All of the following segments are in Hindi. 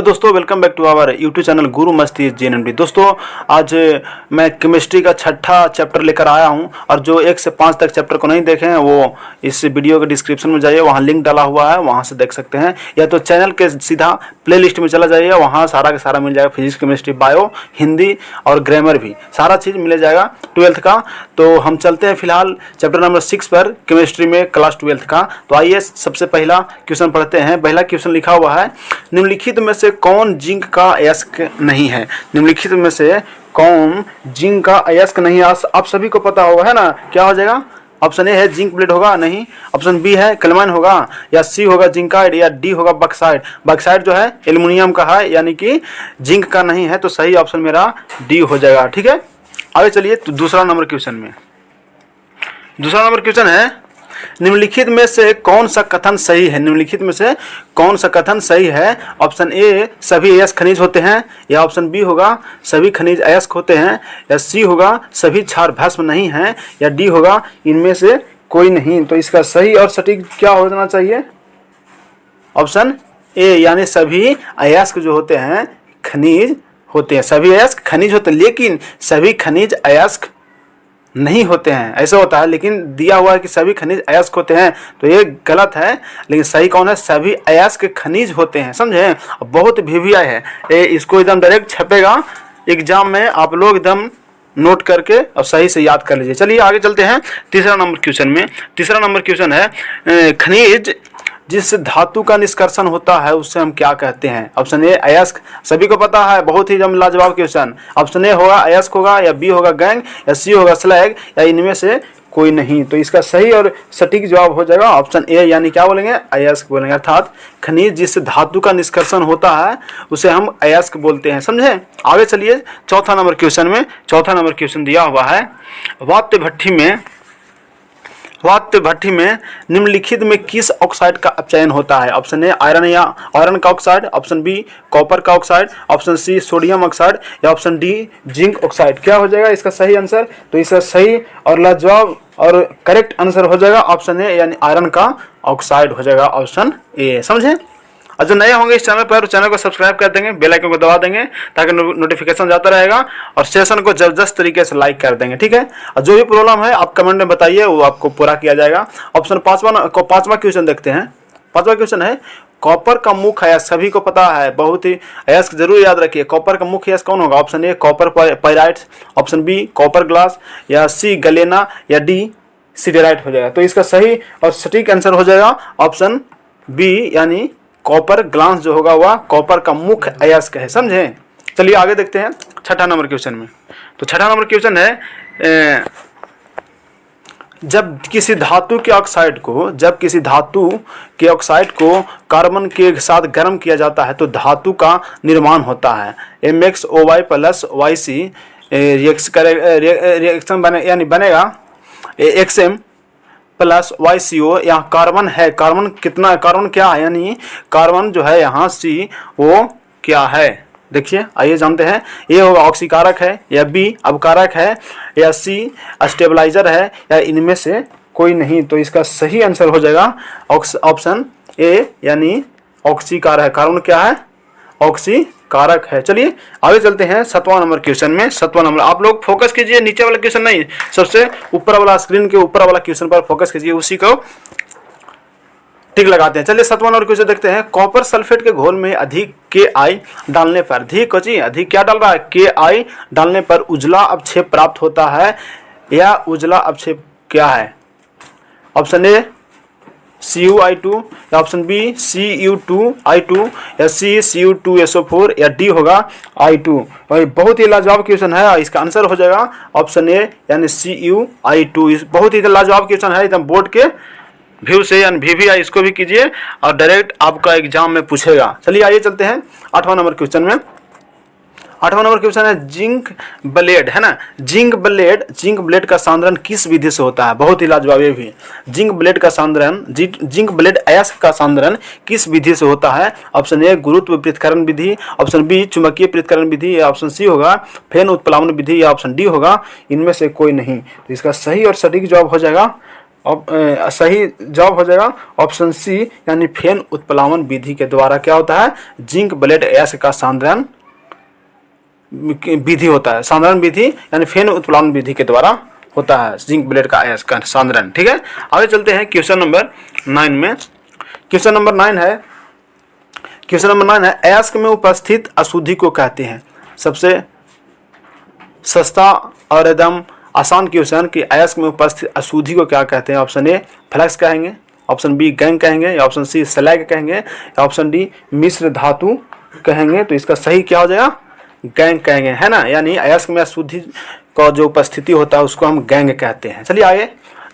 दोस्तों welcome back to our YouTube channel Guru Masti JNMD। दोस्तों आज मैं केमिस्ट्री का छठा चैप्टर लेकर आया हूं और जो 1 से 5 तक चैप्टर को नहीं देखे हैं वो इस वीडियो के डिस्क्रिप्शन में जाइए, वहां लिंक डाला हुआ है, वहां से देख सकते हैं, या तो चैनल के सीधा प्लेलिस्ट में चला जाइए, वहां सारा का सारा मिल जाएगा। फिजिक्स, केमिस्ट्री, बायो, हिंदी और ग्रामर भी सारा चीज़ मिल जाएगा 12th का। तो हम चलते हैं फिलहाल चैप्टर नंबर 6 पर, केमिस्ट्री में क्लास 12th का। तो आइए सबसे पहला क्वेश्चन पढ़ते हैं। पहला क्वेश्चन लिखा हुआ है, निम्नलिखित में से कौन जिंक का अयस्क नहीं है। निम्नलिखित में से कौन जिंक का अयस्क नहीं है। आप सभी को पता होगा, है ना, क्या हो जाएगा। ऑप्शन ए है जिंक ब्लेड होगा, नहीं। ऑप्शन बी है कैलमाइन होगा, या सी होगा जिंकाइड, या डी होगा बक्साइड। बक्साइड जो है एल्युमिनियम का है, यानी कि जिंक का नहीं है। तो सही ऑप्शन मेरा डी हो जाएगा। ठीक है, आगे चलिए। तो दूसरा नंबर क्वेश्चन है, निम्नलिखित में से कौन सा कथन सही है। निम्नलिखित में से कौन सा कथन सही है। ऑप्शन ए सभी अयस्क खनिज होते हैं, या ऑप्शन बी होगा सभी खनिज अयस्क होते हैं, या सी होगा सभी क्षार भस्म नहीं हैं, या डी होगा इनमें से कोई नहीं। तो इसका सही और सटीक क्या होना चाहिए। ऑप्शन ए, यानी सभी अयस्क जो होते हैं खनिज होते हैं। सभी अयस्क खनिज होते हैं, लेकिन सभी खनिज अयस्क नहीं होते हैं, ऐसा होता है। लेकिन दिया हुआ है कि सभी खनिज अयस्क होते हैं, तो ये गलत है। लेकिन सही कौन है, सभी अयस्क खनिज होते हैं। समझे, बहुत VVI है इसको, एकदम डायरेक्ट छपेगा एग्जाम में, आप लोग एकदम नोट करके और सही से याद कर लीजिए। चलिए आगे चलते हैं तीसरा नंबर क्वेश्चन में। तीसरा नंबर क्वेश्चन है, खनिज जिस धातु का निष्कर्षण होता है उससे हम क्या कहते हैं। ऑप्शन ए अयस्क, सभी को पता है, बहुत ही लाजवाब क्वेश्चन। ऑप्शन ए होगा अयस्क होगा, या बी होगा गैंग, या सी होगा स्लैग, या इनमें से कोई नहीं। तो इसका सही और सटीक जवाब हो जाएगा ऑप्शन ए, यानी क्या बोलेंगे, अयस्क बोलेंगे। अर्थात खनिज जिस धातु का निष्कर्षण होता है उसे हम अयस्क बोलते हैं। समझे, आगे चलिए चौथा नंबर क्वेश्चन में। चौथा नंबर क्वेश्चन दिया हुआ है, वात्य भट्ठी में निम्नलिखित में किस ऑक्साइड का अपचयन होता है। ऑप्शन ए आयरन का ऑक्साइड, ऑप्शन बी कॉपर का oxide, option C sodium oxide, या ऑप्शन डी जिंक ऑक्साइड। क्या हो जाएगा इसका सही आंसर। तो इसका सही और लाजवाब और करेक्ट आंसर हो जाएगा ऑप्शन ए, यानी आयरन का ऑक्साइड हो जाएगा ऑप्शन ए। समझे, और जो नए होंगे इस चैनल पर, चैनल को सब्सक्राइब कर देंगे, बेल आइकन को दबा देंगे ताकि नोटिफिकेशन जाता रहेगा, और सेशन को जबरदस्त तरीके से लाइक कर देंगे। ठीक है, और जो भी प्रॉब्लम है आप कमेंट में बताइए, वो आपको पूरा किया जाएगा। ऑप्शन पांचवा क्वेश्चन देखते हैं। पांचवा क्वेश्चन है, कॉपर का मुख्य अयस्क, सभी को पता है, बहुत ही अयस्क जरूर याद रखिए। कॉपर का मुख्य अयस्क कौन होगा। Option A copper pyrites, option B copper glass, या सी गलेना, या डी सिडेराइट हो जाएगा। तो इसका सही और सटीक आंसर हो जाएगा ऑप्शन बी, यानी कॉपर ग्लास जो होगा वह कॉपर का मुख्य अयस्क है। समझे, चलिए आगे देखते हैं छठा नंबर क्वेश्चन में। तो छठा नंबर क्वेश्चन है, जब किसी धातु के ऑक्साइड को कार्बन के साथ गर्म किया जाता है तो धातु का निर्माण होता है। MxOY + YC रिएक्शन बनेगा XM + YCO। यहाँ कार्बन है, कार्बन क्या है, यानी कार्बन जो है यहाँ C वो क्या है। देखिए, आइए जानते हैं। ए होगा ऑक्सीकारक है, या बी अवकारक है, या सी स्टेबलाइजर है, या इनमें से कोई नहीं। तो इसका सही आंसर हो जाएगा ऑप्शन ए, यानी ऑक्सीकारक है। कार्बन क्या है, ऑक्सीकारक है। चलिए आगे चलते हैं सातवां नंबर क्वेश्चन में। सातवां नंबर, आप लोग फोकस कीजिए, नीचे वाला क्वेश्चन नहीं, सबसे ऊपर वाला, स्क्रीन के ऊपर वाला क्वेश्चन पर फोकस कीजिए, उसी को टिक लगाते हैं। चलिए सातवां नंबर क्वेश्चन देखते हैं। कॉपर सल्फेट के घोल में अधिक Ki डालने पर, अधिक क्या डाल रहा है, Ki डालने पर उजला अवक्षेप प्राप्त होता है, या उजला अवक्षेप क्या है। ऑप्शन ए CuI2, या ऑप्शन बी Cu2I2, या सी Cu2SO4, या डी होगा I2। भाई बहुत ही लाजवाब क्वेश्चन है, इसका आंसर हो जाएगा ऑप्शन ए, यानी CuI2। बहुत ही लाजवाब क्वेश्चन है, एकदम बोर्ड के व्यू से, यानी VVI इसको भी कीजिए और डायरेक्ट आपका एग्जाम में पूछेगा। चलिए आइए चलते हैं आठवां नंबर क्वेश्चन में। आठवां नंबर क्वेश्चन है, जिंक ब्लेड, है ना, जिंक ब्लेड का सांद्रण किस विधि से होता है। बहुत ही लाजवाब ये भी। जिंक ब्लेड अयस्क का सांद्रण किस विधि से होता है। ऑप्शन ए गुरुत्व पृथक्करण विधि, ऑप्शन बी चुंबकीय पृथक्करण विधि, या ऑप्शन सी होगा फेन उत्प्लावन विधि, या ऑप्शन डी होगा इनमें से कोई नहीं। तो इसका सही और सटीक जवाब हो जाएगा सही जवाब हो जाएगा ऑप्शन सी, यानी फेन उत्प्लावन विधि के द्वारा क्या होता है, जिंक ब्लेड अयस्क का सांद्रण विधि होता है। सांद्रण विधि यानी फेन उत्प्लावन विधि के द्वारा होता है जिंक ब्लेड का अयस्क का सांद्रण। ठीक है, आगे चलते हैं क्वेश्चन नंबर 9 में। क्वेश्चन नंबर 9 है, क्वेश्चन नंबर 9 है, अयस्क में उपस्थित अशुद्धि को कहते हैं। सबसे सस्ता और एकदम आसान क्वेश्चन कि अयस्क में उपस्थित अशुद्धि को क्या कहते हैं। ऑप्शन ए फ्लक्स कहेंगे, ऑप्शन बी गैंग कहेंगे, या ऑप्शन सी स्लैग कहेंगे, या ऑप्शन डी मिश्र धातु कहेंगे। तो इसका सही क्या हो जाएगा, गैंग कहेंगे, है ना। यानी अयस्क में अशुद्धि का जो उपस्थिति होता है उसको हम गैंग कहते हैं। चलिए आगे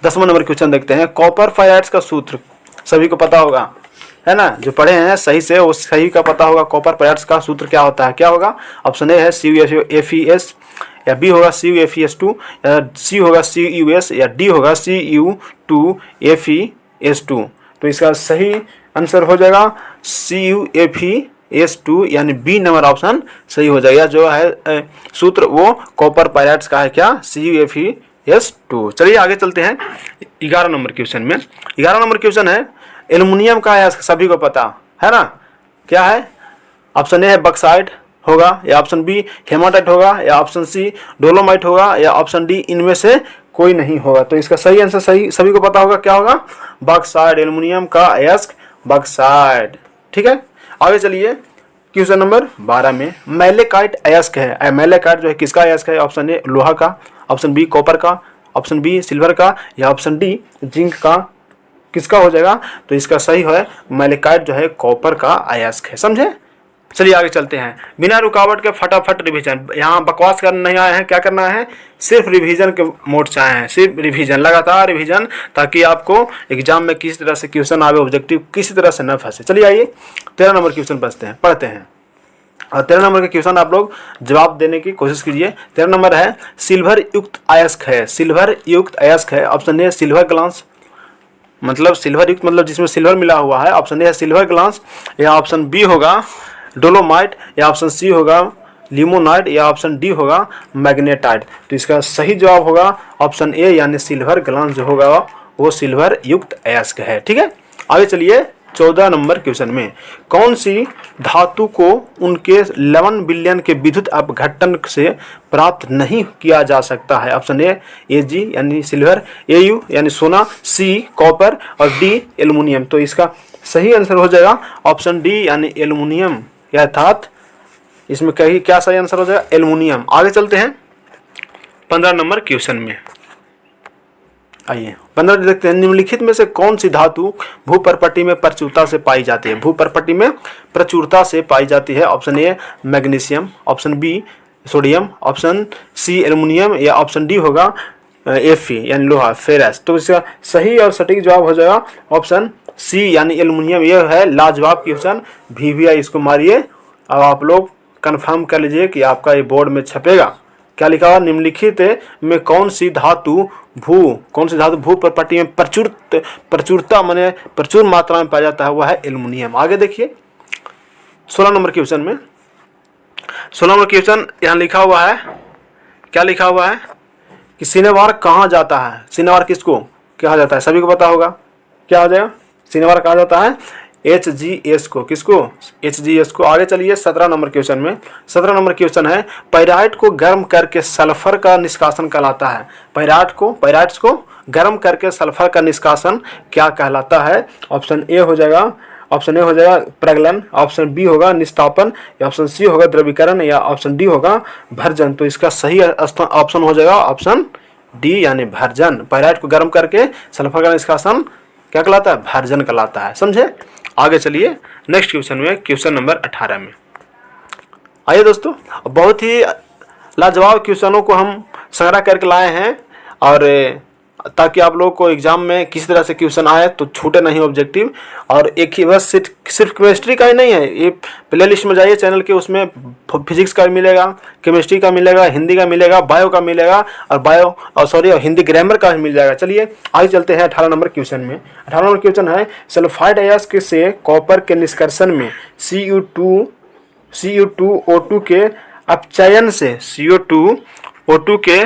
10वां नंबर क्वेश्चन देखते हैं। कॉपर फेराइड्स का सूत्र सभी को पता होगा, है ना, जो पढ़े हैं सही से वो सही का पता होगा। कॉपर फेराइड्स का सूत्र क्या होता है, क्या होगा। ऑप्शन ए है CuFeS, या बी होगा CuFeS2, या सी होगा CuS, या डी होगा Cu2FeS2। तो इसका सही आंसर हो जाएगा CuFeS2, यानी बी नंबर ऑप्शन सही हो जाएगा। जो है सूत्र वो कॉपर फेराइड्स का है, क्या, CuFeS2। चलिए आगे चलते हैं 11 नंबर क्वेश्चन में। 11 नंबर क्वेश्चन है, एल्युमिनियम का है, सभी को पता है ना, क्या है। ऑप्शन ए है बक्साइट होगा, या ऑप्शन बी हेमाटाइट होगा, या ऑप्शन सी डोलोमाइट होगा, या ऑप्शन डी इनमें से कोई नहीं होगा। तो इसका सही आंसर सही सभी को पता होगा, क्या होगा, बक्साइट, एल्युमिनियम का अयस्क बक्साइट। ठीक है, आगे चलिए क्वेश्चन नंबर 12 में। मैलेकाइट अयस्क है, मैलेकाइट जो है किसका अयस्क है। ऑप्शन ए लोहा का, ऑप्शन बी कॉपर का, ऑप्शन बी सिल्वर का, या ऑप्शन डी जिंक का, किसका हो जाएगा। तो इसका सही है मैलेकाइट जो है कॉपर का अयस्क है, समझे। चलिए आगे चलते हैं। बिना रुकावट के फटाफट रिवीजन, यहाँ बकवास करने नहीं आए हैं, क्या करना है, सिर्फ रिवीजन के मोड से आए हैं, सिर्फ रिवीजन, लगातार रिवीजन, ताकि आपको एग्जाम में किसी तरह से क्वेश्चन आवे, ऑब्जेक्टिव किसी तरह से न फंसे। चलिए आइए 13 नंबर क्वेश्चन पढ़ते हैं। और 13 नंबर के क्वेश्चन आप लोग जवाब देने की कोशिश कीजिए। 13 नंबर है, सिल्वर युक्त अयस्क है, सिल्वर युक्त अयस्क है। ऑप्शन ए सिल्वर ग्लास, मतलब सिल्वर युक्त मतलब जिसमें सिल्वर मिला हुआ है। ऑप्शन ए है सिल्वर ग्लास, या ऑप्शन बी होगा डोलोमाइट, या ऑप्शन सी होगा लिमोनाइट, या ऑप्शन डी होगा मैग्नेटाइट। तो इसका सही जवाब होगा ऑप्शन ए, यानी सिल्वर ग्लास जो होगा वो सिल्वर युक्त अयस्क है। ठीक है, आगे चलिए 14 नंबर क्वेश्चन में। कौन सी धातु को उनके 11 बिलियन के विद्युत अपघटन से प्राप्त नहीं किया जा सकता है। ऑप्शन ए Ag यानी सिल्वर, Au यानी सोना, सी कॉपर, और डी एल्युमिनियम। तो इसका सही आंसर हो जाएगा ऑप्शन डी, यानी एल्युमिनियम, अर्थात इसमें कहीं क्या सही आंसर हो जाएगा, एल्युमिनियम। आगे चलते हैं 15 नंबर क्वेश्चन में। आइए 15 देखते हैं। निम्नलिखित में से कौन सी धातु भूपर्पट्टी में प्रचुरता से पाई जाती है, भूपर्पट्टी में प्रचुरता से पाई जाती है। Option A magnesium, option B sodium, option C aluminium, या ऑप्शन डी होगा Fe यानी लोहा, फेरस। तो इसका सही और सटीक जवाब हो जाएगा ऑप्शन सी, यानी एल्युमिनियम। यह है लाजवाब क्वेश्चन, VVI इसको मारिए। अब आप लोग कंफर्म कर लीजिए कि आपका ये बोर्ड में छपेगा। क्या लिखा हुआ, निम्नलिखित में कौन सी धातु भूपर्पट्टी में प्रचुरता माने प्रचुर मात्रा में पाया जाता है, वह है एल्युमिनियम। आगे देखिए 16 नंबर क्वेश्चन में। 16 नंबर क्वेश्चन यहाँ लिखा हुआ है, क्या लिखा हुआ है कि सिनेवार कहाँ जाता है। सिनेवार किसको कहा जाता है, सभी को पता होगा, क्या हो जाएगा, सिनेवार कहा जाता है HGS को, किसको, HGS को। आगे चलिए 17 नंबर क्वेश्चन में। 17 नंबर क्वेश्चन है, पैराइट को गर्म करके सल्फर का निष्कासन कहलाता है। पैराइट्स को गर्म करके सल्फर का निष्कासन क्या कहलाता है। ऑप्शन ए हो जाएगा प्रगलन, ऑप्शन बी होगा निस्तापन, या ऑप्शन सी होगा द्रवीकरण, या ऑप्शन डी होगा भर्जन। तो इसका सही ऑप्शन हो जाएगा ऑप्शन डी, यानी भर्जन। पैराइट को गर्म करके सल्फर का निष्कासन क्या कहलाता है, भर्जन कहलाता है, समझे। आगे चलिए नेक्स्ट क्वेश्चन में, क्वेश्चन नंबर 18 में। आइए दोस्तों, बहुत ही लाजवाब क्वेश्चनों को हम संग्रह करके लाए हैं, और ताकि आप लोगों को एग्जाम में किसी तरह से क्वेश्चन आए तो छूटे नहीं ऑब्जेक्टिव। और एक ही बस सिर्फ केमिस्ट्री का ही नहीं है, ये प्ले लिस्ट में जाइए चैनल के, उसमें फिजिक्स का मिलेगा, केमिस्ट्री का मिलेगा, हिंदी का मिलेगा, बायो का मिलेगा, और हिंदी ग्रामर का भी मिल जाएगा। चलिए आगे चलते हैं 18 नंबर क्वेश्चन में। 18 नंबर क्वेश्चन है, सल्फाइड अयस्क से कॉपर के निष्कर्षण में CO2O2 के अपचयन से CO2O2 के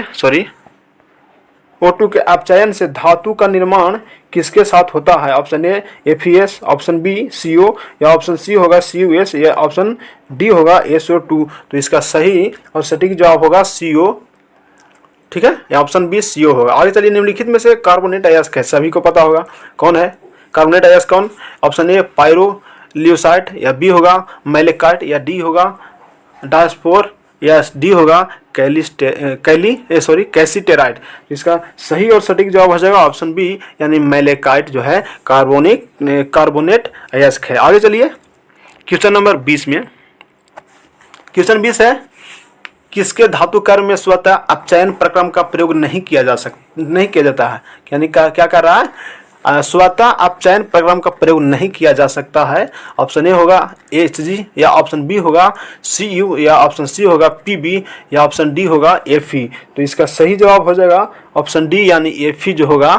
O2 के अपचयन से धातु का निर्माण किसके साथ होता है? Option A FeS, option B CO, या ऑप्शन सी होगा CuS, या ऑप्शन डी होगा SO2। तो इसका सही और सटीक जवाब होगा CO, ठीक है, या ऑप्शन बी CO होगा। आगे चलिए, निम्नलिखित में से कार्बोनेट अयस्क है, सभी को पता होगा कौन है कार्बोनेट अयस्क कौन? ऑप्शन ए पायरोलियोसाइट, या बी होगा मैलेकाइट, या डी होगा डायस्पोर, या डी होगा कैसीटेराइट। इसका सही और सटीक जवाब हो जाएगा ऑप्शन बी, यानी मैलेकाइट जो है कार्बोनेट अयस्क है। आगे चलिए क्वेश्चन नंबर 20 में, क्वेश्चन 20 है, किसके धातु कर्म में स्वतः अपचयन प्रक्रम का प्रयोग नहीं किया जाता है? यानी क्या कर रहा है? स्वतः अपचयन प्रक्रम का प्रयोग नहीं किया जा सकता है। ऑप्शन ए होगा Hg, या ऑप्शन बी होगा Cu, या ऑप्शन सी होगा Pb, या ऑप्शन डी होगा Fe। तो इसका सही जवाब हो जाएगा ऑप्शन डी, यानी Fe जो होगा,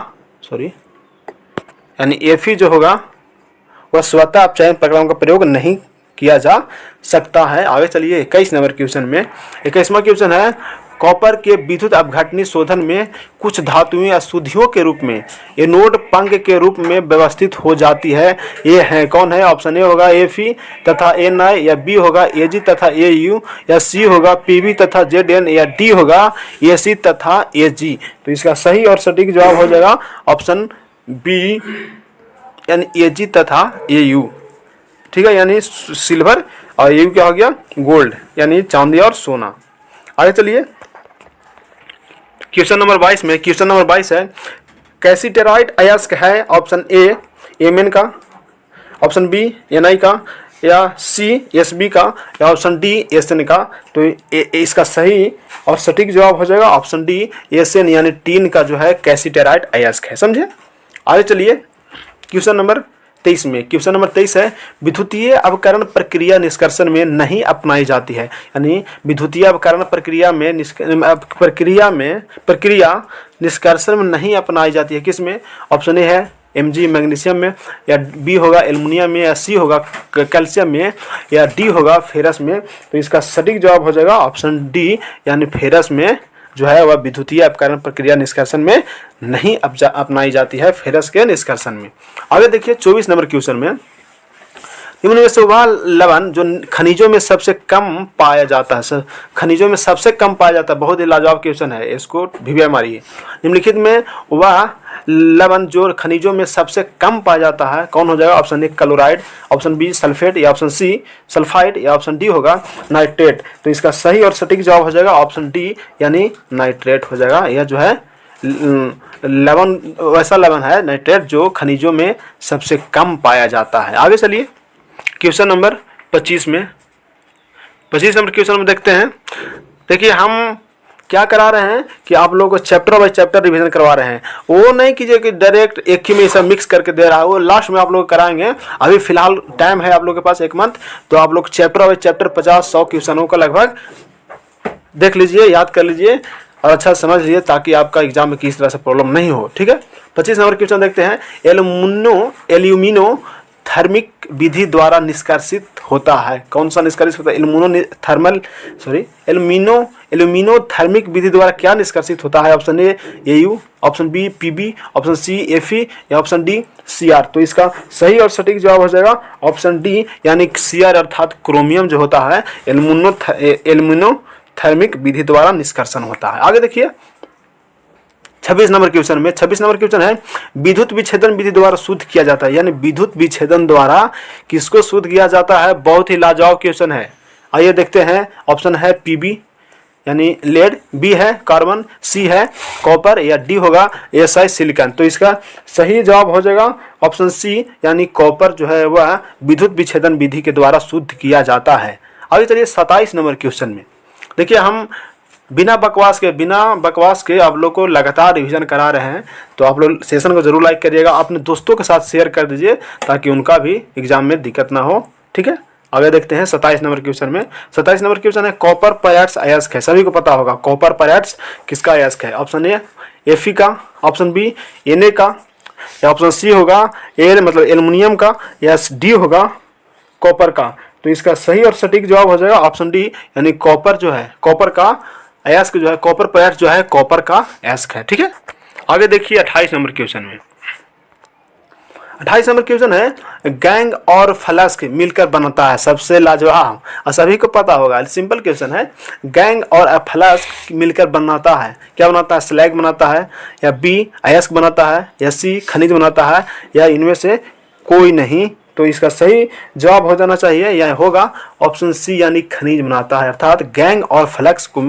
Fe जो होगा वह स्वतः अपचयन प्रक्रम का प्रयोग नहीं किया जा सकता है। आगे चलिए 21 नंबर क्वेश्चन में, 21वां क्वेश्चन है, कॉपर के विद्युत अपघटनी शोधन में कुछ धातुएं अशुद्धियों के रूप में एनोड पंख के रूप में व्यवस्थित हो जाती है, ये है कौन है? ऑप्शन ए होगा Fe तथा Na, या बी होगा Ag तथा Au, या सी होगा Pb तथा Zn, या डी होगा Ac तथा Ag। तो इसका सही और सटीक जवाब हो जाएगा ऑप्शन बी, यानी Ag तथा Au, ठीक है, यानी सिल्वर, और Au क्या हो गया? गोल्ड, यानी चांदी और सोना। आगे चलिए क्वेश्चन नंबर 22 में, क्वेश्चन नंबर 22 है, कैसीटेराइट अयस्क है ऑप्शन ए Mn का, ऑप्शन बी Ni का, या सी Sb का, या ऑप्शन डी Sn का। तो इसका सही और सटीक जवाब हो जाएगा ऑप्शन डी Sn, यानी टीन का जो है कैसीटेराइट अयस्क है, समझे। आगे चलिए क्वेश्चन नंबर 23 में, क्वेश्चन नंबर 23 है, विद्युतीय अवकरण प्रक्रिया निष्कर्षण में नहीं अपनाई जाती है। यानी विद्युतीय अवकरण प्रक्रिया निष्कर्षण में नहीं अपनाई जाती है, किसमें? ऑप्शन ए है Mg मैग्नीशियम में, या बी होगा एल्युमिनियम में, या सी होगा कैल्शियम में, या डी होगा फेरस में। तो इसका सटीक जवाब हो जाएगा ऑप्शन डी, यानी फेरस में जो है वह विद्युतीय अपकरण प्रक्रिया निष्कर्षण में नहीं अपनाई जाती है, फेरस के निष्कर्षण में। आगे देखिए 24 नंबर क्वेश्चन में, निम्न में से वह लवण जो खनिजों में सबसे कम पाया जाता है, खनिजों में सबसे कम पाया जाता है, बहुत ही लाजवाब क्वेश्चन है, इसको भी मारिए। निम्नलिखित में वह लवण जो खनिजों में सबसे कम पाया जाता है कौन हो जाएगा? Option A chloride, option B sulphate, या ऑप्शन सी सल्फाइड, या ऑप्शन डी होगा नाइट्रेट। तो इसका सही और सटीक जवाब हो जाएगा ऑप्शन डी, यानी नाइट्रेट हो जाएगा। यह जो है लवण, वैसा लवण है नाइट्रेट जो खनिजों में सबसे कम पाया जाता है। आगे चलिए क्वेश्चन नंबर 25 में, 25 नंबर क्वेश्चन में देखते हैं। देखिए हम क्या करा रहे हैं कि आप लोगों को चैप्टर बाय चैप्टर रिवीजन करवा रहे हैं, वो नहीं कीजिए कि डायरेक्ट एक ही में सब मिक्स करके दे रहा है, वो लास्ट में आप लोग कराएंगे। अभी फिलहाल टाइम है आप लोगों के पास 1 मंथ, तो आप लोग चैप्टर बाय चैप्टर 50-100 क्वेश्चनों का लगभग देख लीजिए, याद कर लीजिए और अच्छा समझ लीजिए, ताकि आपका एग्जाम में किसी तरह से प्रॉब्लम नहीं हो, ठीक है। 25 नंबर क्वेश्चन देखते हैं। एल्यूमिनो थर्मिक विधि द्वारा निष्कर्षित होता है, कौन सा निष्कर्षित होता है? एल्यूमिनो थर्मिक विधि द्वारा क्या निष्कर्षित होता है? Option A Au, option B Pb, option C Fe, या ऑप्शन डी Cr। तो इसका सही और सटीक जवाब हो जाएगा ऑप्शन डी, यानी Cr अर्थात क्रोमियम जो होता है एल्यूमिनो थर्मिक विधि द्वारा निष्कर्षण होता है। आगे देखिए 26 नंबर क्वेश्चन में, 26 नंबर क्वेश्चन है, विद्युत विच्छेदन विधि द्वारा शुद्ध किया जाता है, यानी विद्युत विच्छेदन द्वारा किसको शुद्ध किया जाता है? बहुत ही लाजवाब क्वेश्चन है। आइए देखते हैं। ऑप्शन है Pb, यानी लेड, बी है कार्बन, सी है कॉपर, या डी होगा Si सिलिकॉन। तो इसका सही जवाब हो जाएगा ऑप्शन सी, यानी कॉपर जो है वह विद्युत विच्छेदन विधि के द्वारा शुद्ध किया जाता है। आगे चलिए 27 नंबर क्वेश्चन में, देखिए हम बिना बकवास के आप लोग को लगातार रिवीजन करा रहे हैं, तो आप लोग सेशन को जरूर लाइक करिएगा, अपने दोस्तों के साथ शेयर कर दीजिए ताकि उनका भी एग्जाम में दिक्कत ना हो, ठीक है। आगे देखते हैं 27 नंबर क्वेश्चन में। 27 नंबर क्वेश्चन है, कॉपर पैराइट्स अयस्क है, सभी को पता होगा कॉपर पैराइट्स किसका अयस्क है? ऑप्शन ए Fe का, ऑप्शन बी Na का, या ऑप्शन सी होगा मतलब एल्युमिनियम का, या डी होगा कॉपर का। तो इसका सही और सटीक जवाब हो जाएगा ऑप्शन डी, यानी कॉपर जो है, कॉपर का अयस्क जो है, कॉपर पैराइट्स जो है कॉपर का अयस्क है, ठीक है। आगे देखिए 28 नंबर क्वेश्चन में। 28 नंबर क्वेश्चन है गैंग और फ्लास्क मिलकर बनाता है सबसे लाजवाब, और सभी को पता होगा, सिंपल क्वेश्चन है। गैंग और फ्लास्क मिलकर बनाता है, क्या बनाता है? स्लैग बनाता है, या बी अयस्क बनाता है, या सी खनिज बनाता है, या इनमें से कोई नहीं। तो इसका सही जवाब हो जाना चाहिए, यह होगा ऑप्शन सी यानी खनिज बनाता है, अर्थात गैंग और फ्लक्स को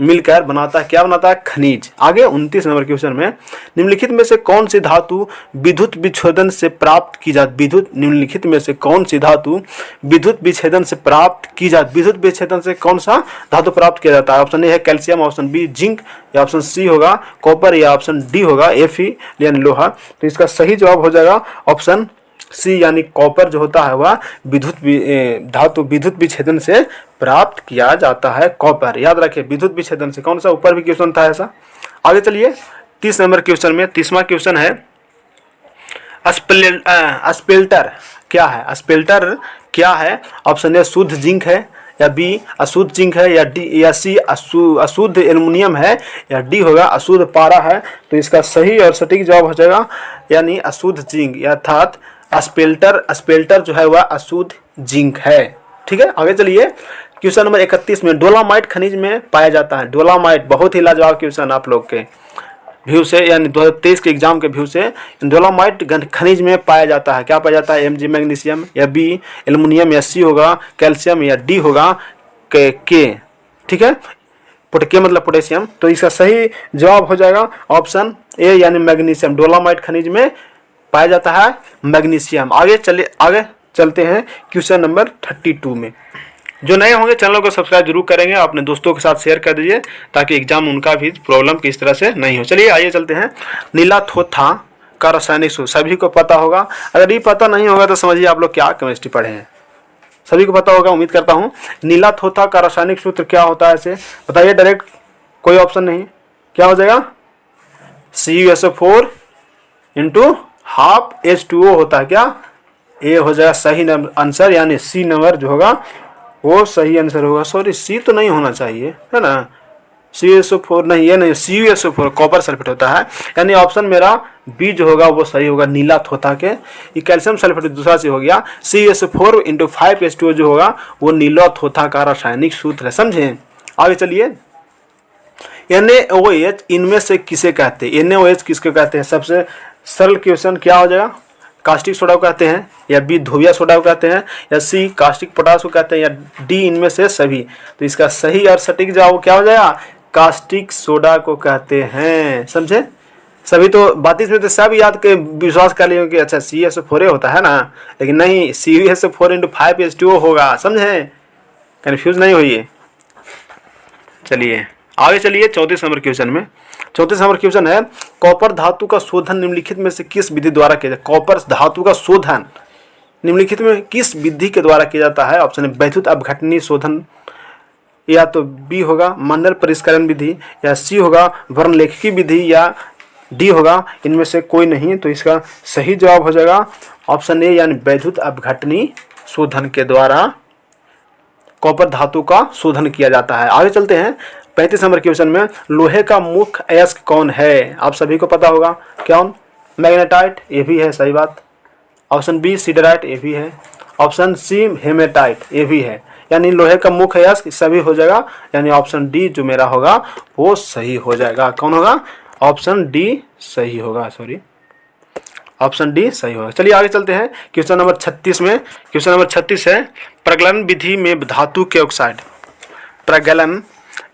मिलकर बनाता है, क्या बनाता है? खनिज। आगे 29 नंबर क्वेश्चन में निम्नलिखित में से कौन सी धातु विद्युत विच्छेदन से प्राप्त की जाती? निम्नलिखित में से कौन सी धातु विद्युत विच्छेदन से प्राप्त की जाती? विद्युत विच्छेदन से कौन सा धातु प्राप्त किया जाता है? ऑप्शन ए है कैल्शियम, ऑप्शन बी जिंक, या ऑप्शन सी होगा कॉपर, या ऑप्शन डी होगा Fe यानी लोहा। तो इसका सही जवाब हो जाएगा ऑप्शन सी यानी कॉपर जो होता है वह धातु विद्युत विच्छेदन से प्राप्त किया जाता है, कॉपर। याद रखिए विद्युत विच्छेदन से, कौन सा ऊपर भी क्वेश्चन था ऐसा। आगे चलिए 30 नंबर क्वेश्चन में 30वां क्वेश्चन है स्पेल्टर क्या है? स्पेल्टर क्या है? ऑप्शन ए शुद्ध जिंक है, या बी अशुद्ध जिंक है, या डी या सी अशुद्ध एल्युमिनियम है, या डी होगा अशुद्ध पारा है। तो इसका सही और सटीक जवाब हो जाएगा यानी अशुद्ध जिंक, अर्थात स्पेल्टर जो है वह अशुद्ध जिंक है। ठीक है, आगे चलिए क्वेश्चन नंबर 31 में डोलामाइट खनिज में पाया जाता है। डोलामाइट बहुत ही लाजवाब क्वेश्चन आप लोग के व्यू से, यानी 2023 के एग्जाम के व्यू से। डोलामाइट खनिज में पाया जाता है, क्या पाया जाता है? Mg मैग्नीशियम, या बी एल्युमिनियम, या सी होगा कैल्शियम, या डी होगा के। ठीक है, के मतलब पोटेशियम। तो इसका सही जवाब हो जाएगा ऑप्शन ए यानी मैग्नीशियम। डोलामाइट खनिज में पाया जाता है मैग्नीशियम। आगे चलते हैं क्वेश्चन नंबर 32 में। जो नए होंगे चैनल को सब्सक्राइब जरूर करेंगे, अपने दोस्तों के साथ शेयर कर दीजिए ताकि एग्जाम उनका भी प्रॉब्लम किस तरह से नहीं हो। चलिए आइए चलते हैं नीला थोथा का रासायनिक सूत्र, सभी को पता होगा। अगर ये पता नहीं होगा तो समझिए आप लोग क्या केमिस्ट्री पढ़े हैं, सभी को पता होगा उम्मीद करता हूँ। नीला थोथा का रासायनिक सूत्र क्या होता है इसे बताइए डायरेक्ट, कोई ऑप्शन नहीं। क्या हो जाएगा? CuSO4 इंटू हाफ H2O होता है, क्या? ए हो जाएगा सही आंसर, यानी सी नंबर जो होगा वो सही आंसर होगा। सॉरी सी तो नहीं होना चाहिए, है ना? CuSO4 नहीं, ये नहीं, CuSO4 कॉपर सल्फेट होता है, यानी ऑप्शन मेरा बी जो होगा वो सही होगा नीला थोथा के। ये कैल्शियम सल्फेट दूसरा से हो गया। CuSO4 इंटू 5H2O जो होगा वो नीला थोथा का रासायनिक सूत्र है, समझे। आगे चलिए NaOH इनमें से किसे कहते हैं? NaOH किसके कहते हैं? सबसे सरल क्वेश्चन क्या हो जाएगा? कास्टिक सोडा को कहते हैं, या बी धोबिया सोडा को कहते हैं, या सी कास्टिक पोटास को कहते हैं, या डी इनमें से सभी। तो इसका सही और सटीक जवाब क्या हो जाएगा? कास्टिक सोडा को कहते हैं, समझे। सभी तो बात इसमें तो सब याद के विश्वास कर लिए कि अच्छा CuSO4 होता है ना, लेकिन नहीं, CuSO4 इंटू 5H2O होगा, समझे, कन्फ्यूज नहीं होइए। चलिए आगे चलिए 34 नंबर क्वेश्चन में। 34 नंबर क्वेश्चन है कॉपर धातु का शोधन निम्नलिखित में से किस विधि द्वारा किया जाता है? कॉपर धातु का शोधन निम्नलिखित में किस विधि के द्वारा किया जाता है? ऑप्शन है वैद्युत अपघटनीय शोधन, या तो बी होगा मंडल परिष्करण विधि, या सी होगा वर्णलेखकी विधि, या डी होगा इनमें से कोई नहीं। तो इसका सही जवाब हो जाएगा ऑप्शन ए यानी वैद्युत अपघटनीय शोधन के द्वारा कॉपर धातु का शोधन किया जाता है। आगे चलते हैं 35 नंबर क्वेश्चन में। लोहे का मुख्य अयस्क कौन है? आप सभी को पता होगा, कौन? मैग्नेटाइट, ये भी है सही बात। ऑप्शन बी सिडराइट, ये भी है। ऑप्शन सी हेमेटाइट, ये भी है। यानी लोहे का मुख्य अयस्क सभी हो जाएगा, यानी ऑप्शन डी जो मेरा होगा वो सही हो जाएगा। कौन होगा? ऑप्शन डी सही होगा, सॉरी ऑप्शन डी सही होगा। चलिए आगे चलते हैं क्वेश्चन नंबर 36 में। क्वेश्चन नंबर 36 है प्रगलन विधि में धातु के ऑक्साइड, प्रगलन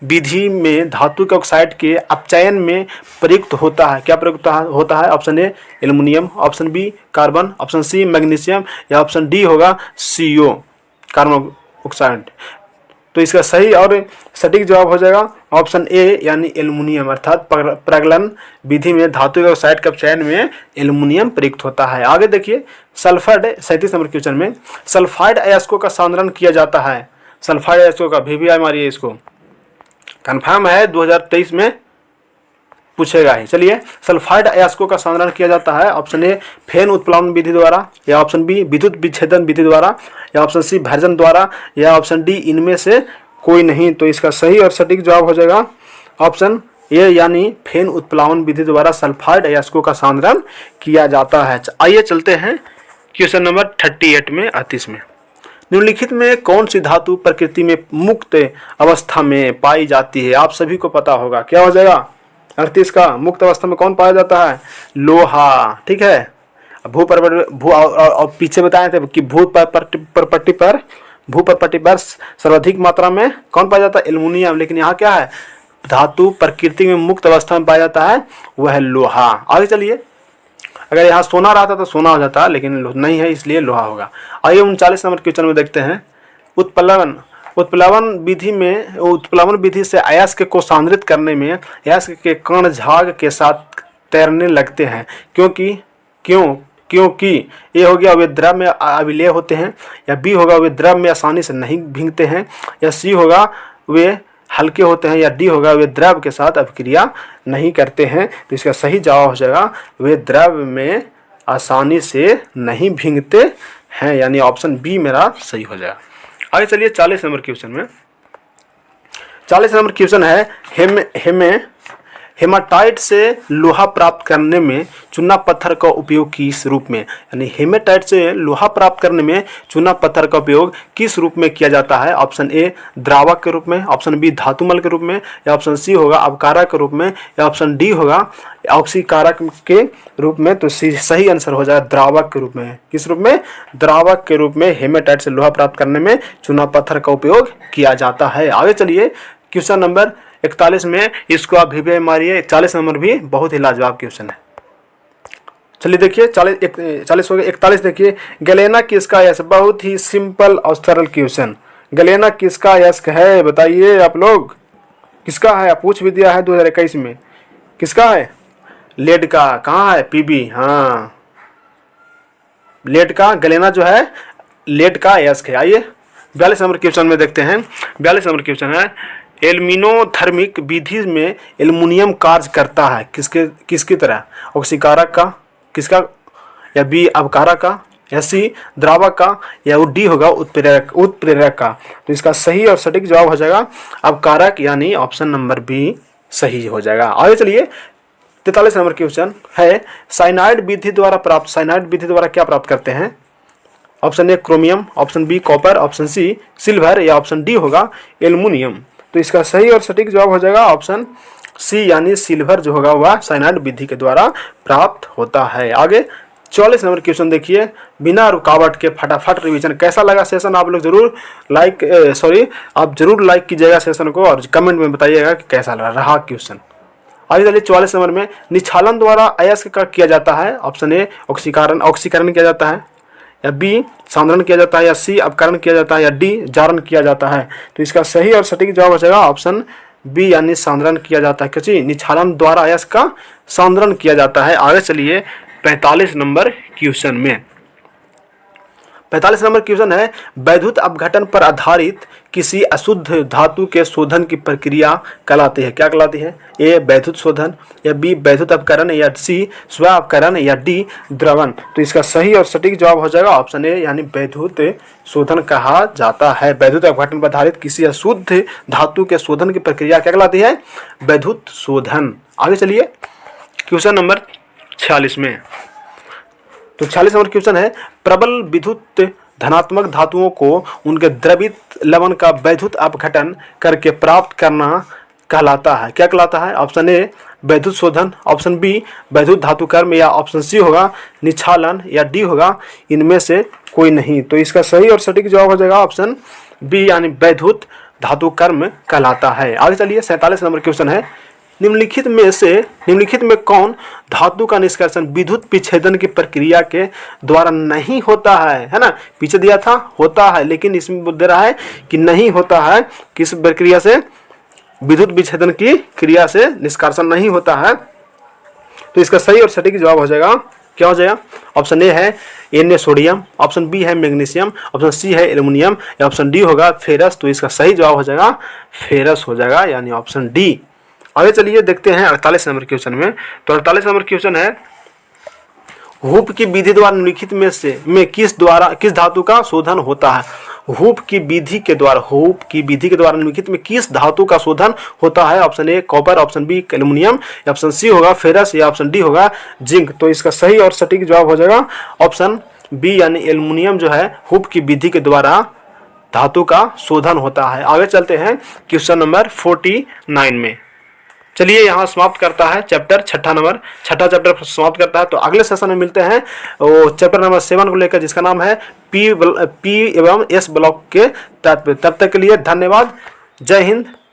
विधि में धातु के ऑक्साइड के अपचयन में प्रयुक्त होता है, क्या प्रयुक्त होता है? Option A aluminium, option B carbon, option C magnesium, या ऑप्शन डी होगा CO कार्बन ऑक्साइड। तो इसका सही और सटीक जवाब हो जाएगा ऑप्शन ए यानी एल्युमिनियम, अर्थात प्रगलन विधि में धातु के ऑक्साइड के अपचयन में एल्युमिनियम प्रयुक्त होता है। आगे देखिए सल्फाइड 37 नंबर क्वेश्चन में सल्फाइड अयस्कों का सांद्रण किया जाता है। सल्फाइड अयस्कों का VVI मारिए, इसको कंफर्म है 2023 में पूछेगा ही। चलिए सल्फाइड अयस्कों का सांद्रण किया जाता है ऑप्शन ए फेन उत्प्लावन विधि द्वारा, या ऑप्शन बी विद्युत विच्छेदन विधि द्वारा, या ऑप्शन सी भर्जन द्वारा, या ऑप्शन डी इनमें से कोई नहीं। तो इसका सही और सटीक जवाब हो जाएगा ऑप्शन ये यानी फेन उत्प्लावन विधि द्वारा सल्फाइड अयस्कों का सांद्रण किया जाता है। आइए चलते हैं क्वेश्चन नंबर 38 में 38 में। निम्नलिखित में कौन सी धातु प्रकृति में मुक्त अवस्था में पाई जाती है? आप सभी को पता होगा, क्या हो जाएगा 38 का? मुक्त अवस्था में कौन पाया जाता है? लोहा। ठीक है, और पीछे बताए थे कि भू परपट्टी पर सर्वाधिक मात्रा में कौन पाया जाता है? एल्युमिनियम। लेकिन यहाँ क्या है? धातु प्रकृति में मुक्त अवस्था में पाया जाता है, वह है लोहा। आगे चलिए, अगर यहाँ सोना रहता तो सोना हो जाता, लेकिन नहीं है इसलिए लोहा होगा। आइए 39 नंबर क्वेश्चन में देखते हैं। उत्प्लावन विधि से अयस्क को सांद्रित करने में अयस्क के कण झाग के साथ तैरने लगते हैं, क्योंकि ए हो गया वे द्रव में अविलेय होते हैं, या बी होगा वे द्रव में आसानी से नहीं भीगते हैं, या सी होगा वे हल्के होते हैं, या डी होगा वे द्रव के साथ अभिक्रिया नहीं करते हैं। तो इसका सही जवाब हो जाएगा वे द्रव में आसानी से नहीं भीगते हैं, यानी ऑप्शन बी मेरा सही हो जाएगा। आगे चलिए 40 नंबर क्वेश्चन में। 40 नंबर क्वेश्चन है हेमाटाइट से लोहा प्राप्त करने में चूना पत्थर का उपयोग किस रूप में? यानी हेमाटाइट से लोहा प्राप्त करने में चूना पत्थर का उपयोग किस रूप में किया जाता है? ऑप्शन ए द्रावक के रूप में, ऑप्शन बी धातुमल के रूप में, या ऑप्शन सी होगा अवकारक के रूप में, या ऑप्शन डी होगा ऑक्सीकारक के रूप में। तो सही आंसर हो जाएगा द्रावक के रूप में। किस रूप में? द्रावक के रूप में हेमाटाइट से लोहा प्राप्त करने में चूना पत्थर का उपयोग किया जाता है। आगे चलिए क्वेश्चन नंबर 41 में, इसको आप भी मारिए। 40 नंबर भी बहुत ही लाजवाब क्वेश्चन है। चलिए देखिए 40 हो गया। 41 देखिए, गलेना किसका यस्क? बहुत ही सिंपल और सरल क्वेश्चन। गलेना किसका यस्क है? बताइए आप लोग, किसका है? पूछ भी दिया है 2021 में। किसका है? लेड का। कहाँ है? पीबी। हाँ, लेड का गलेना जो है लेड का यस्क है। आइए 42 नंबर क्वेश्चन में देखते हैं। 42 नंबर क्वेश्चन है, एल्यूमिनोथर्मिक विधि में एल्युमिनियम कार्य करता है किसकी तरह? ऑक्सीकारक का, किसका? या बी अवकारक का, या सी द्रावक का, या डी होगा उत्प्रेरक का। तो इसका सही और सटीक जवाब हो जाएगा अवकारक, यानी ऑप्शन नंबर बी सही हो जाएगा। आगे चलिए 43 नंबर क्वेश्चन है, साइनाइड विधि द्वारा क्या प्राप्त करते हैं? Option A chromium, option B copper, option C silver, या ऑप्शन डी होगा एल्युमिनियम। तो इसका सही और सटीक जवाब हो जाएगा ऑप्शन सी, यानी सिल्वर जो होगा वह साइनाइड विधि के द्वारा प्राप्त होता है। आगे 44 नंबर क्वेश्चन देखिए, बिना रुकावट के फटाफट रिवीजन। कैसा लगा सेशन? आप लोग जरूर लाइक कीजिएगा सेशन को, और कमेंट में बताइएगा कि कैसा रहा क्वेश्चन। आगे चलिए 44 नंबर में, निक्षालन द्वारा अयस्क का किया जाता है। ऑप्शन ए ऑक्सीकरण किया जाता है, या बी सांद्रण किया जाता है, या सी अपकरण किया जाता है, या डी जारण किया जाता है। तो इसका सही और सटीक जवाब हो जाएगा ऑप्शन बी, यानी सांद्रण किया जाता है। क्योंकि निक्षालन द्वारा अयस्क का सांद्रण किया जाता है। आगे चलिए 45 नंबर क्वेश्चन में। 45 नंबर क्वेश्चन है, वैद्युत अपघटन पर आधारित किसी अशुद्ध धातु के शोधन की प्रक्रिया कहलाती है? क्या कहलाती है? ए वैद्युत शोधन, या बी वैद्युत अपकरण, या सी स्व अपकरण, या डी द्रवण। तो इसका सही और सटीक जवाब हो जाएगा ऑप्शन ए, यानी वैद्युत शोधन कहा जाता है। वैद्युत अपघटन पर आधारित किसी अशुद्ध धातु के शोधन की प्रक्रिया क्या कहलाती है? वैद्युत शोधन। आगे चलिए क्वेश्चन नंबर 46 में। तो 46 नंबर क्वेश्चन है, प्रबल विद्युत धनात्मक धातुओं को उनके द्रवित लवण का वैद्युत अपघटन करके प्राप्त करना कहलाता है? क्या कहलाता है? ऑप्शन ए वैद्युत शोधन, ऑप्शन बी वैद्युत धातुकर्म, या ऑप्शन सी होगा निक्षालन, या डी होगा इनमें से कोई नहीं। तो इसका सही और सटीक जवाब हो जाएगा ऑप्शन बी, यानी वैद्युत धातुकर्म कहलाता है। आगे चलिए 47 नंबर क्वेश्चन है, निम्नलिखित में कौन धातु का निष्कर्षण विद्युत विच्छेदन की प्रक्रिया के द्वारा नहीं होता है ना? पीछे दिया था होता है, लेकिन इसमें बोल दे रहा है कि नहीं होता है। किस प्रक्रिया से? विद्युत विच्छेदन की क्रिया से निष्कर्षण नहीं होता है। तो इसका सही और सटीक जवाब हो जाएगा, क्या हो जाएगा? ऑप्शन ए है Na सोडियम, ऑप्शन बी है मैग्नीशियम, ऑप्शन सी है एल्युमिनियम, या ऑप्शन डी होगा फेरस। तो इसका सही जवाब हो जाएगा फेरस हो जाएगा, यानी ऑप्शन डी। आगे चलिए देखते हैं 48 नंबर क्वेश्चन में। तो 48 नंबर क्वेश्चन है, हुप की विधि द्वारा निम्नलिखित में किस धातु का शोधन होता है? हूप की विधि के द्वारा निम्नलिखित में किस धातु का शोधन होता है? Option A copper, option B aluminium, option C होगा फेरस या ऑप्शन डी होगा जिंक। तो इसका सही और सटीक जवाब हो जाएगा ऑप्शन बी यानी एल्युमिनियम जो है हूप की विधि के द्वारा धातु का शोधन होता है। आगे चलते हैं क्वेश्चन नंबर 49 में। चलिए यहाँ समाप्त करता है चैप्टर छठा चैप्टर समाप्त करता है। तो अगले सेशन में मिलते हैं वो चैप्टर नंबर 7 को लेकर, जिसका नाम है पी एवं एस ब्लॉक के तत्व। तब तक के लिए धन्यवाद। जय हिंद।